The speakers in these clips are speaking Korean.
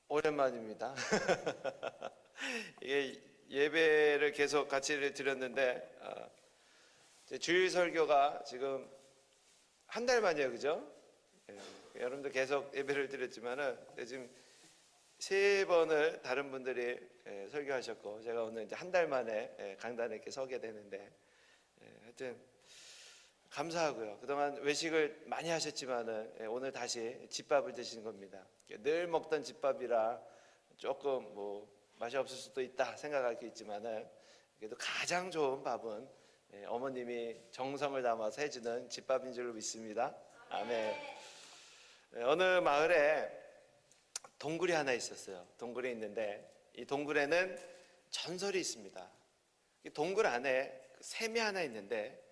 오랜만입니다. 이게 예배를 계속 같이 드렸는데 주일 설교가 지금 한 달 만이에요, 그죠? 여러분들 계속 예배를 드렸지만은 지금 세 번을 다른 분들이 설교하셨고 제가 오늘 이제 한 달 만에 강단에 이렇게 서게 되는데 하여튼 감사하고요. 그동안 외식을 많이 하셨지만은 오늘 다시 집밥을 드시는 겁니다. 늘 먹던 집밥이라 조금 맛이 없을 수도 있다 생각할 게 있지만은 그래도 가장 좋은 밥은 어머님이 정성을 담아서 해주는 집밥인 줄로 믿습니다. 아멘. 어느 마을에 동굴이 하나 있었어요. 동굴이 있는데 이 동굴에는 전설이 있습니다. 이 동굴 안에 샘이 하나 있는데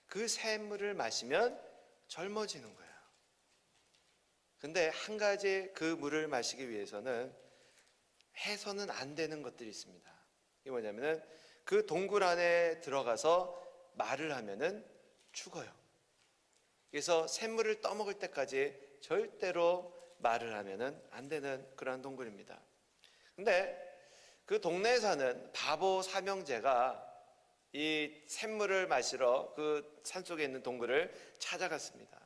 그 샘물을 마시면 젊어지는 거예요. 근데 한 가지 그 물을 마시기 위해서는 해서는 안 되는 것들이 있습니다. 이게 뭐냐면은 그 동굴 안에 들어가서 말을 하면은 죽어요. 그래서 샘물을 떠먹을 때까지 절대로 말을 하면은 안 되는 그런 동굴입니다. 근데 그 동네에 사는 바보 삼형제가 이 샘물을 마시러 그 산속에 있는 동굴을 찾아갔습니다.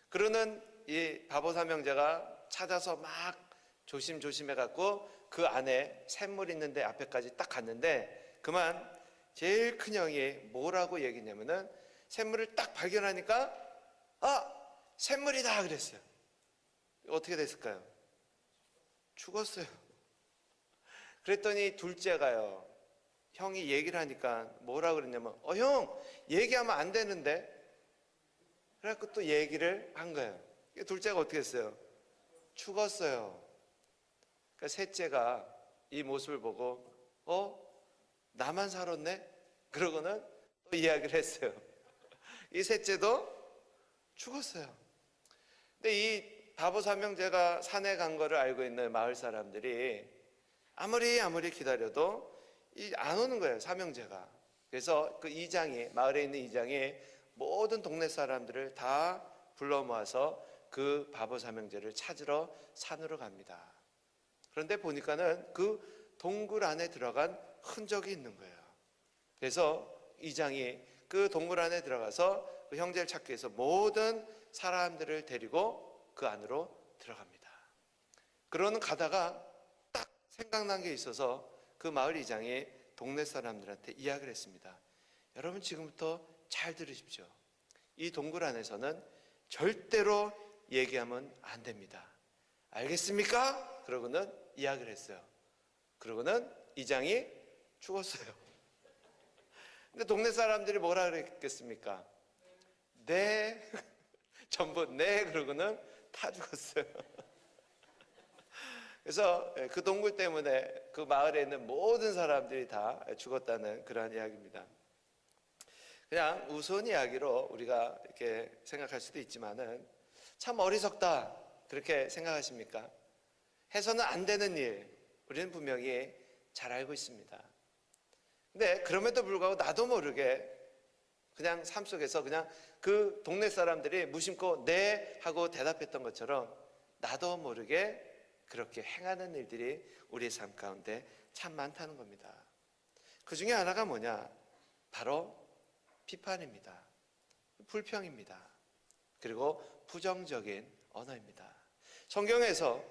그러는 이 바보 삼형제가 찾아서 막 조심조심해 갖고 그 안에 샘물 있는데 앞에까지 딱 갔는데 그만 제일 큰 형이 뭐라고 얘기했냐면은 샘물을 딱 발견하니까 샘물이다 그랬어요. 어떻게 됐을까요? 죽었어요. 그랬더니 둘째가요, 형이 얘기를 하니까 뭐라 그랬냐면 형 얘기하면 안 되는데, 그래갖고 또 얘기를 한 거예요. 둘째가 어떻게 했어요? 죽었어요. 그러니까 셋째가 이 모습을 보고 나만 살았네? 그러고는 또 이야기를 했어요. 이 셋째도 죽었어요. 근데 이 바보 삼형제가 산에 간 거를 알고 있는 마을 사람들이 아무리 기다려도 안 오는 거예요, 삼형제가. 그래서 그 이장이, 마을에 있는 이장이 모든 동네 사람들을 다 불러 모아서 그 바보 삼형제를 찾으러 산으로 갑니다. 그런데 보니까는 그 동굴 안에 들어간 흔적이 있는 거예요. 그래서 이장이 그 동굴 안에 들어가서 그 형제를 찾기 위해서 모든 사람들을 데리고 그 안으로 들어갑니다. 그러는 가다가 딱 생각난 게 있어서 그 마을 이장이 동네 사람들한테 이야기를 했습니다. 여러분 지금부터 잘 들으십시오. 이 동굴 안에서는 절대로 얘기하면 안 됩니다. 알겠습니까? 그러고는 이야기를 했어요. 그러고는 이장이 죽었어요. 근데 동네 사람들이 뭐라 그랬겠습니까? 네. 전부 네. 그러고는 다 죽었어요. 그래서 그 동굴 때문에 그 마을에 있는 모든 사람들이 다 죽었다는 그러한 이야기입니다. 그냥 우스운 이야기로 우리가 이렇게 생각할 수도 있지만은 참 어리석다 그렇게 생각하십니까? 해서는 안 되는 일 우리는 분명히 잘 알고 있습니다. 근데 그럼에도 불구하고 나도 모르게 그냥 삶 속에서 그냥 그 동네 사람들이 무심코 네 하고 대답했던 것처럼 나도 모르게 그렇게 행하는 일들이 우리의 삶 가운데 참 많다는 겁니다. 그 중에 하나가 뭐냐? 바로 비판입니다. 불평입니다. 그리고 부정적인 언어입니다. 성경에서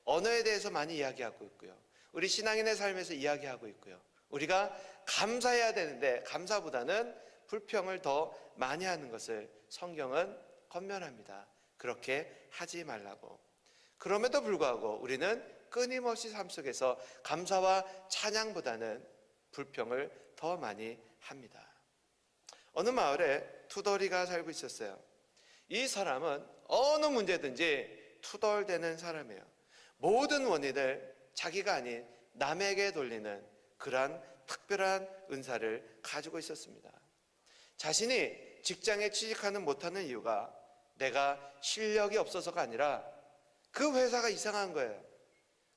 언어에 대해서 많이 이야기하고 있고요. 우리 신앙인의 삶에서 이야기하고 있고요. 우리가 감사해야 되는데 감사보다는 불평을 더 많이 하는 것을 성경은 권면합니다. 그렇게 하지 말라고. 그럼에도 불구하고 우리는 끊임없이 삶 속에서 감사와 찬양보다는 불평을 더 많이 합니다. 어느 마을에 투덜이가 살고 있었어요. 이 사람은 어느 문제든지 투덜대는 사람이에요. 모든 원인을 자기가 아닌 남에게 돌리는 그러한 특별한 은사를 가지고 있었습니다. 자신이 직장에 취직하는 못하는 이유가 내가 실력이 없어서가 아니라 그 회사가 이상한 거예요.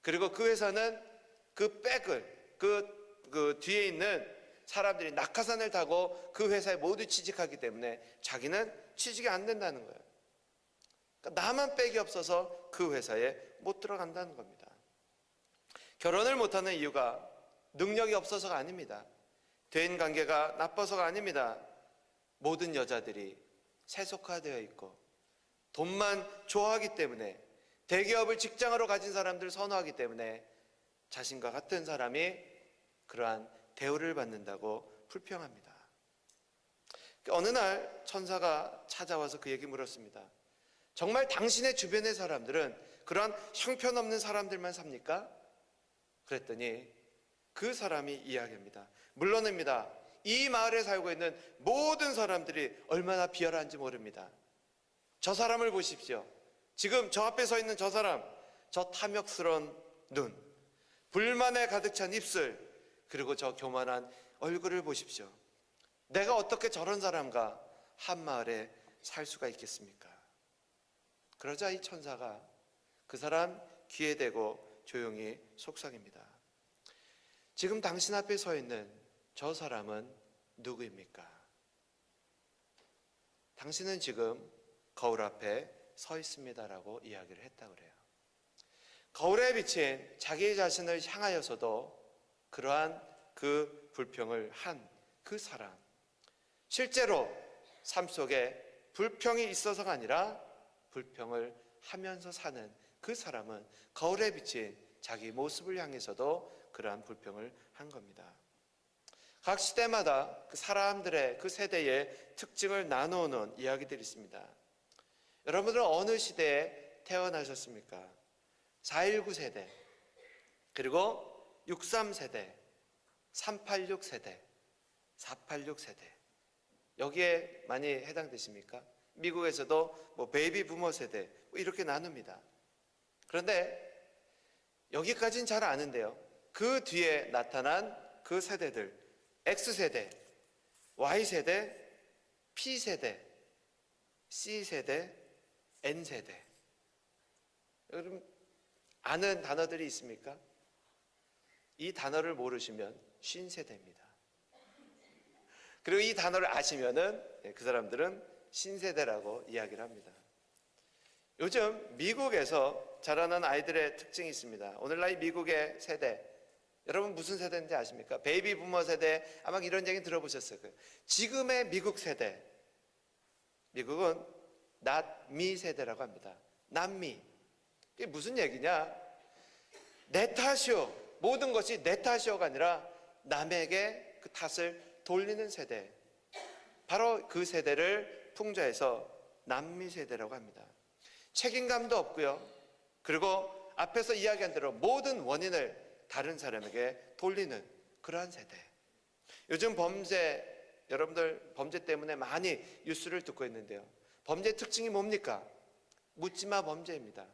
그리고 그 회사는 그 백을 그 뒤에 있는 사람들이 낙하산을 타고 그 회사에 모두 취직하기 때문에 자기는 취직이 안 된다는 거예요. 그러니까 나만 백이 없어서 그 회사에 못 들어간다는 겁니다. 결혼을 못하는 이유가 능력이 없어서가 아닙니다. 대인 관계가 나빠서가 아닙니다. 모든 여자들이 세속화되어 있고 돈만 좋아하기 때문에, 대기업을 직장으로 가진 사람들을 선호하기 때문에 자신과 같은 사람이 그러한 대우를 받는다고 불평합니다. 어느 날 천사가 찾아와서 그에게 물었습니다. 정말 당신의 주변의 사람들은 그러한 형편없는 사람들만 삽니까? 그랬더니 그 사람이 이야기합니다. 물론입니다. 이 마을에 살고 있는 모든 사람들이 얼마나 비열한지 모릅니다. 저 사람을 보십시오. 지금 저 앞에 서 있는 저 사람, 저 탐욕스러운 눈, 불만에 가득 찬 입술, 그리고 저 교만한 얼굴을 보십시오. 내가 어떻게 저런 사람과 한 마을에 살 수가 있겠습니까? 그러자 이 천사가 그 사람 귀에 대고 조용히 속삭입니다. 지금 당신 앞에 서 있는 저 사람은 누구입니까? 당신은 지금 거울 앞에 서 있습니다라고 이야기를 했다고 그래요. 거울에 비친 자기 자신을 향하여서도 그러한 그 불평을 한 그 사람, 실제로 삶 속에 불평이 있어서가 아니라 불평을 하면서 사는 그 사람은 거울에 비친 자기 모습을 향해서도 그러한 불평을 한 겁니다. 각 시대마다 그 사람들의 그 세대의 특징을 나누어놓은 이야기들이 있습니다. 여러분들은 어느 시대에 태어나셨습니까? 4.19 세대, 그리고 63 세대, 386 세대, 486 세대, 여기에 많이 해당되십니까? 미국에서도 뭐 베이비 부머 세대 이렇게 나눕니다. 그런데 여기까지는 잘 아는데요, 그 뒤에 나타난 그 세대들, X세대, Y세대, P세대, C세대, N세대, 여러분 아는 단어들이 있습니까? 이 단어를 모르시면 신세대입니다. 그리고 이 단어를 아시면은 그 사람들은 신세대라고 이야기를 합니다. 요즘 미국에서 자라는 아이들의 특징이 있습니다. 오늘날 미국의 세대, 여러분 무슨 세대인지 아십니까? 베이비 부머 세대, 아마 이런 얘기 들어보셨을 거예요. 지금의 미국 세대, 미국은 not me 세대라고 합니다. not me. 이게 무슨 얘기냐? 내 탓이요, 모든 것이 내 탓이요가 아니라 남에게 그 탓을 돌리는 세대, 바로 그 세대를 풍자해서 남미 세대라고 합니다. 책임감도 없고요, 그리고 앞에서 이야기한 대로 모든 원인을 다른 사람에게 돌리는 그러한 세대. 요즘 범죄, 여러분들 범죄 때문에 많이 뉴스를 듣고 있는데요, 범죄 특징이 뭡니까? 묻지마 범죄입니다.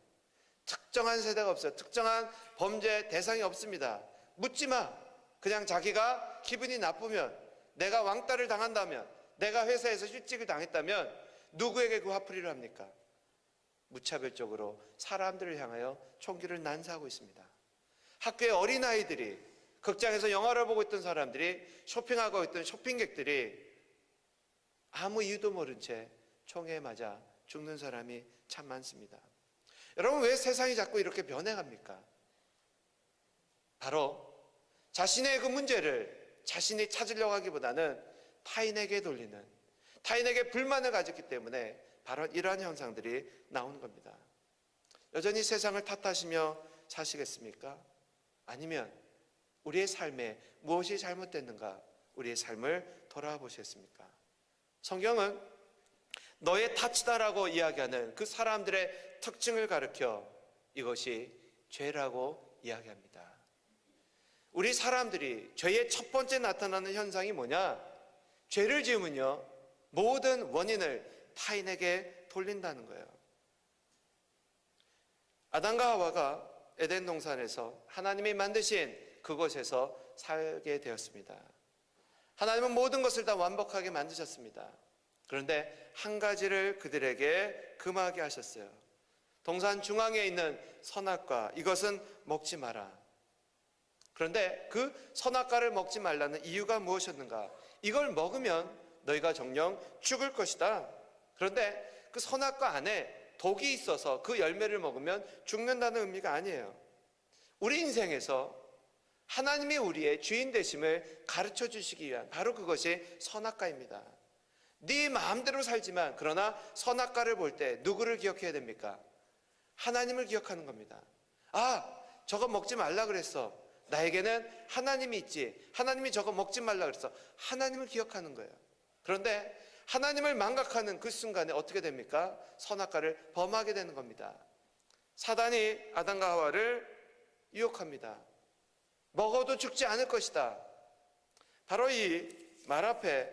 특정한 세대가 없어요. 특정한 범죄 대상이 없습니다. 묻지마. 그냥 자기가 기분이 나쁘면, 내가 왕따를 당한다면, 내가 회사에서 실직을 당했다면 누구에게 그 화풀이를 합니까? 무차별적으로 사람들을 향하여 총기를 난사하고 있습니다. 학교의 어린아이들이, 극장에서 영화를 보고 있던 사람들이, 쇼핑하고 있던 쇼핑객들이 아무 이유도 모른 채 총에 맞아 죽는 사람이 참 많습니다. 여러분, 왜 세상이 자꾸 이렇게 변해갑니까? 바로 자신의 그 문제를 자신이 찾으려고 하기보다는 타인에게 돌리는, 타인에게 불만을 가졌기 때문에 바로 이러한 현상들이 나오는 겁니다. 여전히 세상을 탓하시며 사시겠습니까? 아니면 우리의 삶에 무엇이 잘못됐는가, 우리의 삶을 돌아보시겠습니까? 성경은 너의 탓이다라고 이야기하는 그 사람들의 특징을 가리켜 이것이 죄라고 이야기합니다. 우리 사람들이 죄의 첫 번째 나타나는 현상이 뭐냐? 죄를 지으면요, 모든 원인을 타인에게 돌린다는 거예요. 아담과 하와가 에덴 동산에서 하나님이 만드신 그곳에서 살게 되었습니다. 하나님은 모든 것을 다 완벽하게 만드셨습니다. 그런데 한 가지를 그들에게 금하게 하셨어요. 동산 중앙에 있는 선악과, 이것은 먹지 마라. 그런데 그 선악과를 먹지 말라는 이유가 무엇이었는가? 이걸 먹으면 너희가 정녕 죽을 것이다. 그런데 그 선악과 안에 독이 있어서 그 열매를 먹으면 죽는다는 의미가 아니에요. 우리 인생에서 하나님이 우리의 주인 되심을 가르쳐 주시기 위한 바로 그것이 선악과입니다. 네 마음대로 살지만 그러나 선악과를 볼 때 누구를 기억해야 됩니까? 하나님을 기억하는 겁니다. 아, 저거 먹지 말라 그랬어. 나에게는 하나님이 있지. 하나님이 저거 먹지 말라 그랬어. 하나님을 기억하는 거예요. 그런데 하나님을 망각하는 그 순간에 어떻게 됩니까? 선악과를 범하게 되는 겁니다. 사단이 아담과 하와를 유혹합니다. 먹어도 죽지 않을 것이다. 바로 이 말 앞에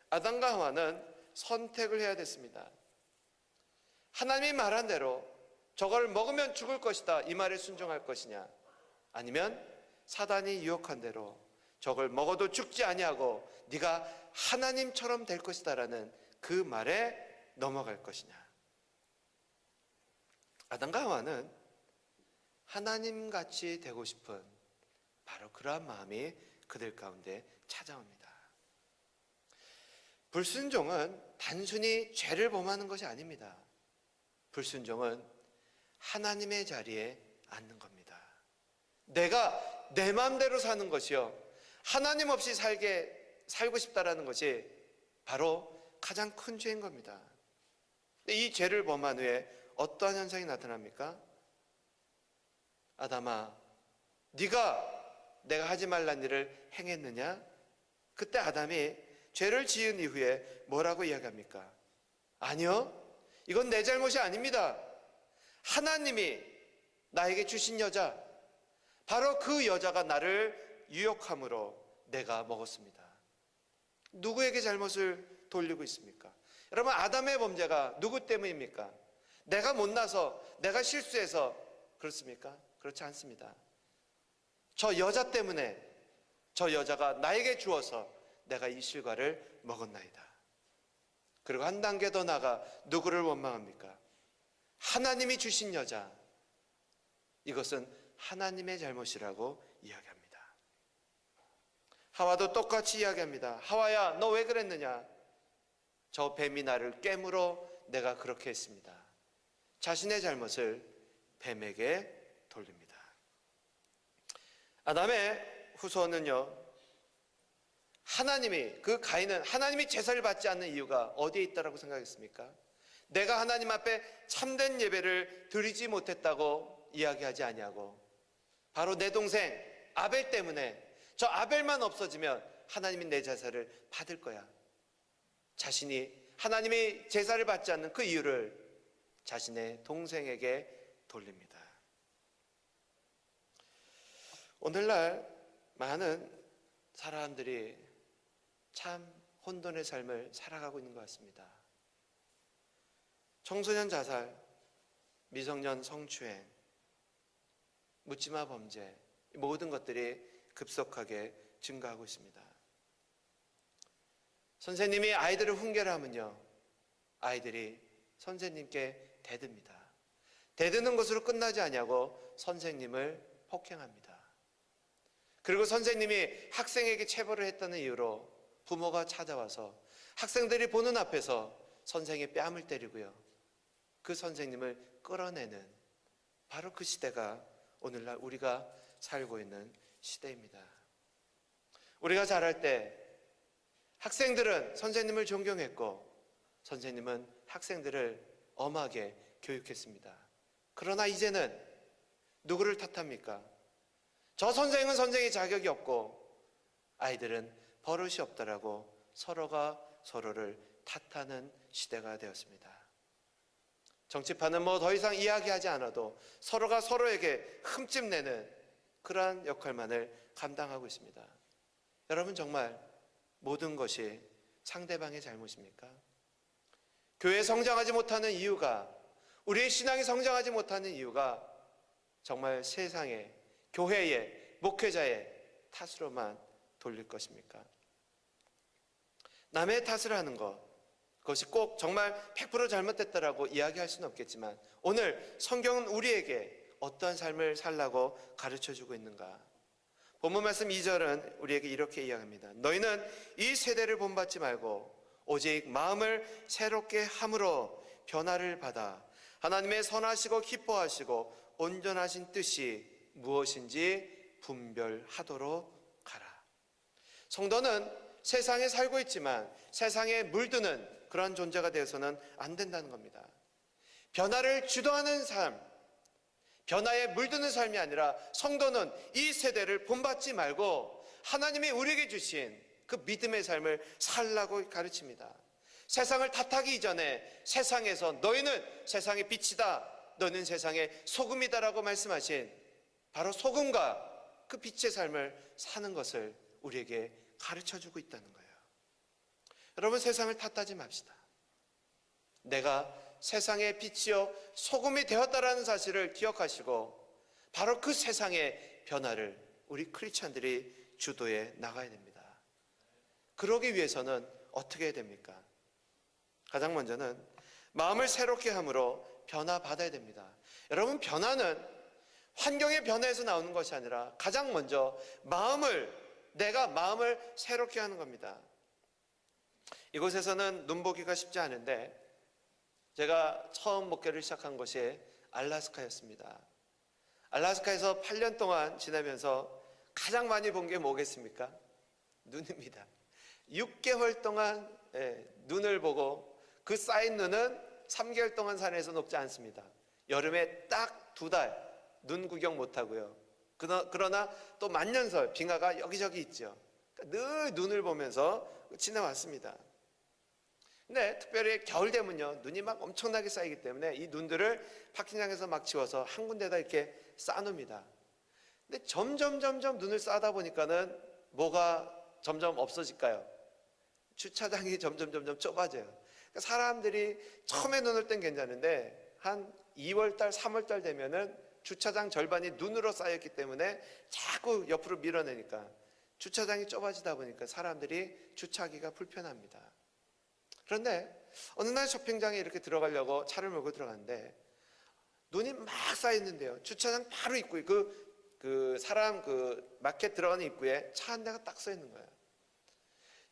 아담과 하와는 선택을 해야 됐습니다. 하나님이 말한 대로 저걸 먹으면 죽을 것이다, 이 말에 순종할 것이냐, 아니면 사단이 유혹한 대로 저걸 먹어도 죽지 아니하고 네가 하나님처럼 될 것이다라는 그 말에 넘어갈 것이냐. 아담과 하와는 하나님같이 되고 싶은 바로 그러한 마음이 그들 가운데 찾아옵니다. 불순종은 단순히 죄를 범하는 것이 아닙니다. 불순종은 하나님의 자리에 앉는 겁니다. 내가 내 마음대로 사는 것이요, 하나님 없이 살고 싶다라는 것이 바로 가장 큰 죄인 겁니다. 이 죄를 범한 후에 어떠한 현상이 나타납니까? 아담아, 네가 내가 하지 말란 일을 행했느냐? 그때 아담이 죄를 지은 이후에 뭐라고 이야기합니까? 아니요, 이건 내 잘못이 아닙니다. 하나님이 나에게 주신 여자, 바로 그 여자가 나를 유혹함으로 내가 먹었습니다. 누구에게 잘못을 돌리고 있습니까? 여러분, 아담의 범죄가 누구 때문입니까? 내가 못나서, 내가 실수해서 그렇습니까? 그렇지 않습니다. 저 여자 때문에, 저 여자가 나에게 주어서 내가 이 실과를 먹었나이다. 그리고 한 단계 더 나아가 누구를 원망합니까? 하나님이 주신 여자, 이것은 하나님의 잘못이라고 이야기합니다. 하와도 똑같이 이야기합니다. 하와야, 너 왜 그랬느냐? 저 뱀이 나를 깨물어 내가 그렇게 했습니다. 자신의 잘못을 뱀에게 돌립니다. 아담의 후손은요, 하나님이, 그 가인은 하나님이 제사를 받지 않는 이유가 어디에 있다라고 생각했습니까? 내가 하나님 앞에 참된 예배를 드리지 못했다고 이야기하지 아니하고, 바로 내 동생 아벨 때문에, 저 아벨만 없어지면 하나님이 내 제사를 받을 거야. 자신이 하나님이 제사를 받지 않는 그 이유를 자신의 동생에게 돌립니다. 오늘날 많은 사람들이 참 혼돈의 삶을 살아가고 있는 것 같습니다. 청소년 자살, 미성년 성추행, 묻지마 범죄, 모든 것들이 급속하게 증가하고 있습니다. 선생님이 아이들을 훈계하면요, 아이들이 선생님께 대듭니다. 대드는 것으로 끝나지 않냐고 선생님을 폭행합니다. 그리고 선생님이 학생에게 체벌을 했다는 이유로 부모가 찾아와서 학생들이 보는 앞에서 선생의 뺨을 때리고요, 그 선생님을 끌어내는 바로 그 시대가 오늘날 우리가 살고 있는 시대입니다. 우리가 자랄 때 학생들은 선생님을 존경했고 선생님은 학생들을 엄하게 교육했습니다. 그러나 이제는 누구를 탓합니까? 저 선생은 선생의 자격이 없고 아이들은 버릇이 없다라고 서로가 서로를 탓하는 시대가 되었습니다. 정치판은 뭐 더 이상 이야기하지 않아도 서로가 서로에게 흠집 내는 그러한 역할만을 감당하고 있습니다. 여러분, 정말 모든 것이 상대방의 잘못입니까? 교회에 성장하지 못하는 이유가, 우리의 신앙이 성장하지 못하는 이유가 정말 세상에, 교회에, 목회자의 탓으로만 돌릴 것입니까? 남의 탓을 하는 것, 그것이 꼭 정말 100% 잘못됐다라고 이야기할 수는 없겠지만 오늘 성경은 우리에게 어떠한 삶을 살라고 가르쳐주고 있는가? 본문 말씀 2절은 우리에게 이렇게 이야기합니다. 너희는 이 세대를 본받지 말고 오직 마음을 새롭게 함으로 변화를 받아 하나님의 선하시고 기뻐하시고 온전하신 뜻이 무엇인지 분별하도록 가라. 성도는 세상에 살고 있지만 세상에 물드는 그런 존재가 되어서는 안 된다는 겁니다. 변화를 주도하는 삶, 변화에 물드는 삶이 아니라 성도는 이 세대를 본받지 말고 하나님이 우리에게 주신 그 믿음의 삶을 살라고 가르칩니다. 세상을 탓하기 이전에 세상에서 너희는 세상의 빛이다, 너는 세상의 소금이다라고 말씀하신 바로 소금과 그 빛의 삶을 사는 것을 우리에게 가르쳐주고 있다는 거예요. 여러분, 세상을 탓하지 맙시다. 내가 세상의 빛이요 소금이 되었다라는 사실을 기억하시고 바로 그 세상의 변화를 우리 크리스찬들이 주도해 나가야 됩니다. 그러기 위해서는 어떻게 해야 됩니까? 가장 먼저는 마음을 새롭게 함으로 변화받아야 됩니다. 여러분, 변화는 환경의 변화에서 나오는 것이 아니라 가장 먼저 내가 마음을 새롭게 하는 겁니다. 이곳에서는 눈보기가 쉽지 않은데 제가 처음 목회를 시작한 곳이 알래스카였습니다. 알래스카에서 8년 동안 지내면서 가장 많이 본 게 뭐겠습니까? 눈입니다. 6개월 동안 눈을 보고 그 쌓인 눈은 3개월 동안 산에서 녹지 않습니다. 여름에 딱 2달 눈 구경 못하고요. 그러나 또 만년설 빙하가 여기저기 있죠. 그러니까 늘 눈을 보면서 지내왔습니다. 근데 특별히 겨울 되면요 눈이 막 엄청나게 쌓이기 때문에 이 눈들을 파킹장에서 막 지워서 한 군데다 이렇게 쌓아놓습니다. 근데 점점 눈을 쌓다 보니까는 뭐가 점점 없어질까요? 주차장이 점점 좁아져요. 그러니까 사람들이 처음에 눈을 땐 괜찮은데 한 2월달 3월달 되면은 주차장 절반이 눈으로 쌓였기 때문에 자꾸 옆으로 밀어내니까 주차장이 좁아지다 보니까 사람들이 주차하기가 불편합니다. 그런데 어느 날 쇼핑장에 이렇게 들어가려고 차를 몰고 들어갔는데 눈이 막 쌓였는데요. 주차장 바로 입구에 그 마켓 들어가는 입구에 차 한 대가 딱 서 있는 거예요.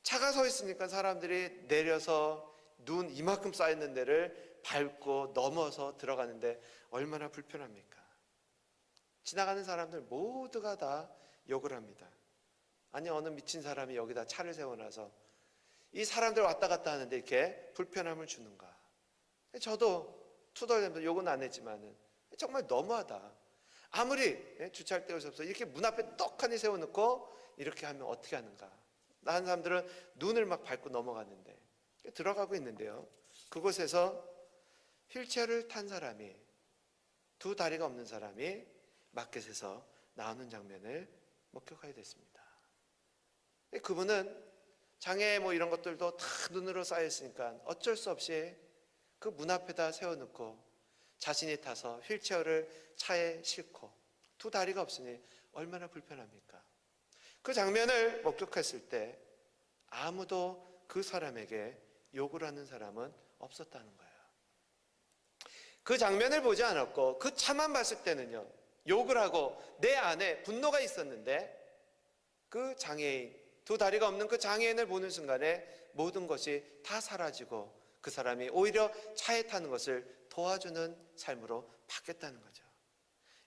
차가 서 있으니까 사람들이 내려서 눈 이만큼 쌓였는 데를 밟고 넘어서 들어가는데 얼마나 불편합니까? 지나가는 사람들 모두가 다 욕을 합니다. 아니, 어느 미친 사람이 여기다 차를 세워놔서 이 사람들 왔다 갔다 하는데 이렇게 불편함을 주는가? 저도 투덜대면서 욕은 안 했지만은 정말 너무하다. 아무리 주차할 데가 없어서 이렇게 문 앞에 떡하니 세워놓고 이렇게 하면 어떻게 하는가? 다른 사람들은 눈을 막 밟고 넘어갔는데 들어가고 있는데요. 그곳에서 휠체어를 탄 사람이, 2 다리가 없는 사람이 마켓에서 나오는 장면을 목격하게 됐습니다. 그분은 장애 뭐 이런 것들도 다 눈으로 쌓여있으니까 어쩔 수 없이 그 문 앞에다 세워놓고 자신이 타서 휠체어를 차에 싣고 2 다리가 없으니 얼마나 불편합니까? 그 장면을 목격했을 때 아무도 그 사람에게 욕을 하는 사람은 없었다는 거예요. 그 장면을 보지 않았고 그 차만 봤을 때는요 욕을 하고 내 안에 분노가 있었는데 그 장애인, 2 다리가 없는 그 장애인을 보는 순간에 모든 것이 다 사라지고 그 사람이 오히려 차에 타는 것을 도와주는 삶으로 바뀌었다는 거죠.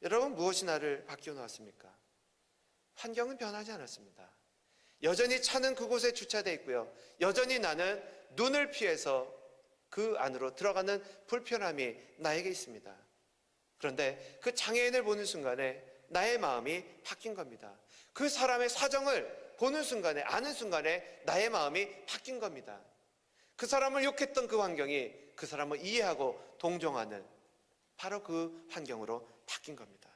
여러분, 무엇이 나를 바뀌어 놓았습니까? 환경은 변하지 않았습니다. 여전히 차는 그곳에 주차되어 있고요. 여전히 나는 눈을 피해서 그 안으로 들어가는 불편함이 나에게 있습니다. 그런데 그 장애인을 보는 순간에 나의 마음이 바뀐 겁니다. 그 사람의 사정을 보는 순간에, 아는 순간에 나의 마음이 바뀐 겁니다. 그 사람을 욕했던 그 환경이 그 사람을 이해하고 동정하는 바로 그 환경으로 바뀐 겁니다.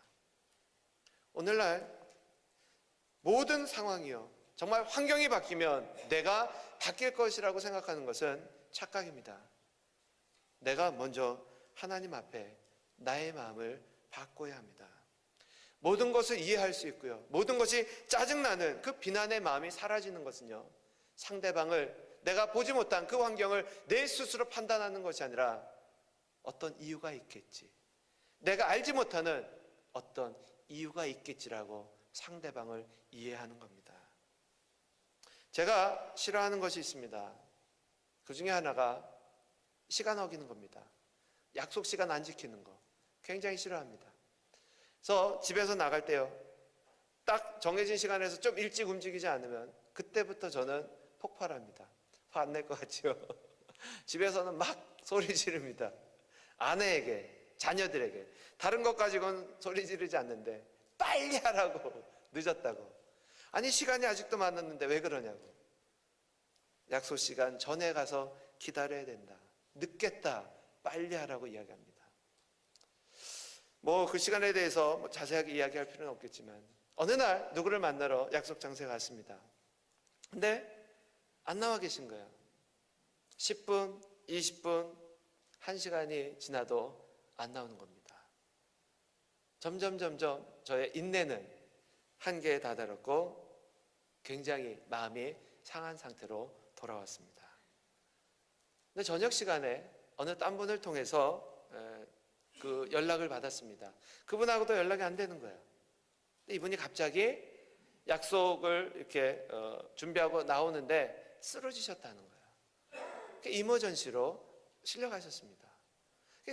오늘날 모든 상황이요, 정말 환경이 바뀌면 내가 바뀔 것이라고 생각하는 것은 착각입니다. 내가 먼저 하나님 앞에 나의 마음을 바꿔야 합니다. 모든 것을 이해할 수 있고요, 모든 것이 짜증나는 그 비난의 마음이 사라지는 것은요, 상대방을, 내가 보지 못한 그 환경을 내 스스로 판단하는 것이 아니라 어떤 이유가 있겠지, 내가 알지 못하는 어떤 이유가 있겠지라고 상대방을 이해하는 겁니다. 제가 싫어하는 것이 있습니다. 그 중에 하나가 시간 어기는 겁니다. 약속 시간 안 지키는 거 굉장히 싫어합니다. 그래서 집에서 나갈 때요, 딱 정해진 시간에서 좀 일찍 움직이지 않으면 그때부터 저는 폭발합니다. 화 안 낼 것 같죠? 집에서는 막 소리 지릅니다. 아내에게, 자녀들에게. 다른 것 가지고는 소리 지르지 않는데 빨리 하라고, 늦었다고. 아니 시간이 아직도 많았는데 왜 그러냐고. 약속 시간 전에 가서 기다려야 된다. 늦겠다. 빨리 하라고 이야기합니다. 뭐 그 시간에 대해서 자세하게 이야기할 필요는 없겠지만 어느 날 누구를 만나러 약속 장소에 갔습니다. 근데 안 나와 계신 거예요. 10분, 20분, 1시간이 지나도 안 나오는 겁니다. 점점 저의 인내는 한계에 다다랐고 굉장히 마음이 상한 상태로 돌아왔습니다. 근데 저녁 시간에 어느 딴 분을 통해서 그 연락을 받았습니다. 그분하고도 연락이 안 되는 거예요. 이분이 갑자기 약속을 이렇게 준비하고 나오는데 쓰러지셨다는 거예요. 이머전시로 실려가셨습니다.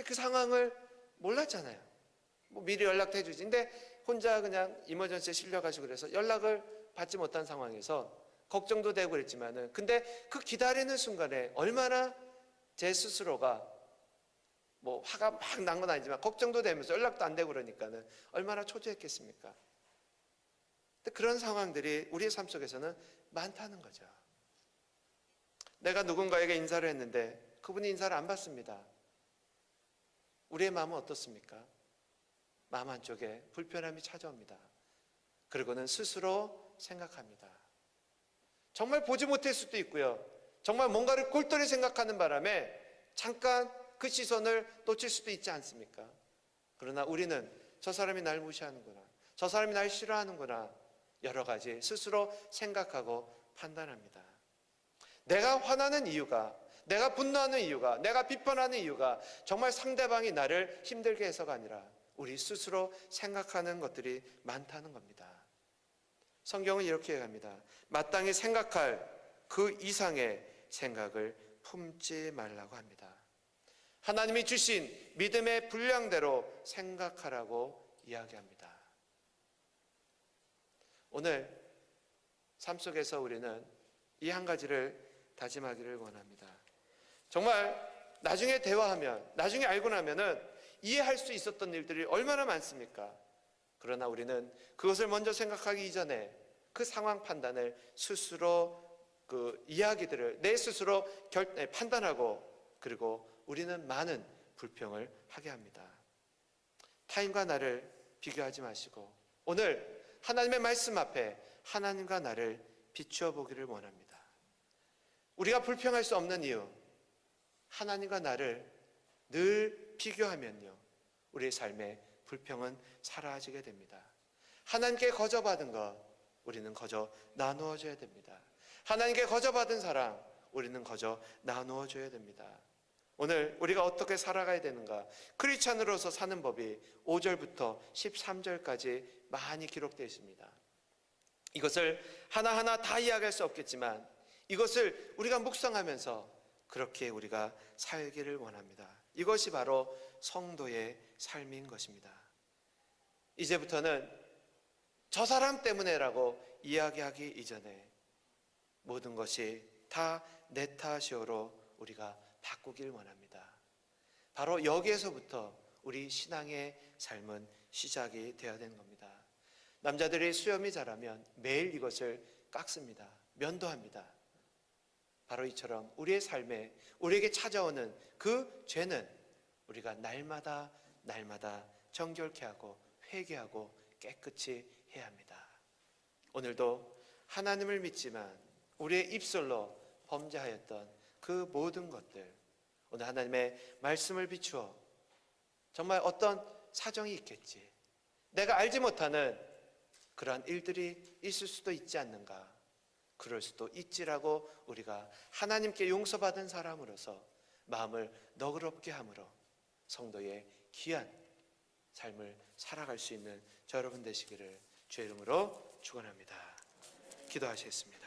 그 상황을 몰랐잖아요. 뭐 미리 연락도 해주지. 근데 혼자 그냥 이머전시에 실려가시고 그래서 연락을 받지 못한 상황에서 걱정도 되고 그랬지만은 근데 그 기다리는 순간에 얼마나 제 스스로가 뭐 화가 막 난 건 아니지만 걱정도 되면서 연락도 안 되고 그러니까는 얼마나 초조했겠습니까? 근데 그런 상황들이 우리의 삶 속에서는 많다는 거죠. 내가 누군가에게 인사를 했는데 그분이 인사를 안 받습니다. 우리의 마음은 어떻습니까? 마음 한쪽에 불편함이 찾아옵니다. 그리고는 스스로 생각합니다. 정말 보지 못할 수도 있고요. 정말 뭔가를 꼴똘히 생각하는 바람에 잠깐 그 시선을 놓칠 수도 있지 않습니까? 그러나 우리는 저 사람이 날 무시하는구나, 저 사람이 날 싫어하는구나, 여러 가지 스스로 생각하고 판단합니다. 내가 화나는 이유가, 내가 분노하는 이유가, 내가 비판하는 이유가 정말 상대방이 나를 힘들게 해서가 아니라 우리 스스로 생각하는 것들이 많다는 겁니다. 성경은 이렇게 얘기합니다. 마땅히 생각할 그 이상의 생각을 품지 말라고 합니다. 하나님이 주신 믿음의 분량대로 생각하라고 이야기합니다. 오늘 삶 속에서 우리는 이 한 가지를 다짐하기를 원합니다. 정말 나중에 대화하면, 나중에 알고 나면은 이해할 수 있었던 일들이 얼마나 많습니까? 그러나 우리는 그것을 먼저 생각하기 이전에 그 상황 판단을 스스로 그 이야기들을 내 스스로 판단하고 그리고 우리는 많은 불평을 하게 합니다. 타인과 나를 비교하지 마시고 오늘 하나님의 말씀 앞에 하나님과 나를 비추어 보기를 원합니다. 우리가 불평할 수 없는 이유, 하나님과 나를 늘 비교하면요 우리의 삶에 불평은 사라지게 됩니다. 하나님께 거저받은 것 우리는 거저 나누어 줘야 됩니다. 하나님께 거저받은 사랑 우리는 거저 나누어 줘야 됩니다. 오늘 우리가 어떻게 살아가야 되는가, 크리스찬으로서 사는 법이 5절부터 13절까지 많이 기록되어 있습니다. 이것을 하나하나 다 이야기할 수 없겠지만 이것을 우리가 묵상하면서 그렇게 우리가 살기를 원합니다. 이것이 바로 성도의 삶인 것입니다. 이제부터는 저 사람 때문에라고 이야기하기 이전에 모든 것이 다 내 탓이오로 우리가 바꾸길 원합니다. 바로 여기에서부터 우리 신앙의 삶은 시작이 되어야 되는 겁니다. 남자들이 수염이 자라면 매일 이것을 깎습니다. 면도합니다. 바로 이처럼 우리의 삶에 우리에게 찾아오는 그 죄는 우리가 날마다 정결케 하고 회개하고 깨끗이 해야 합니다. 오늘도 하나님을 믿지만 우리의 입술로 범죄하였던 그 모든 것들 오늘 하나님의 말씀을 비추어 정말 어떤 사정이 있겠지, 내가 알지 못하는 그러한 일들이 있을 수도 있지 않는가, 그럴 수도 있지라고 우리가 하나님께 용서받은 사람으로서 마음을 너그럽게 함으로 성도의 귀한 삶을 살아갈 수 있는 저 여러분 되시기를 주의 이름으로 축원합니다. 기도하시겠습니다.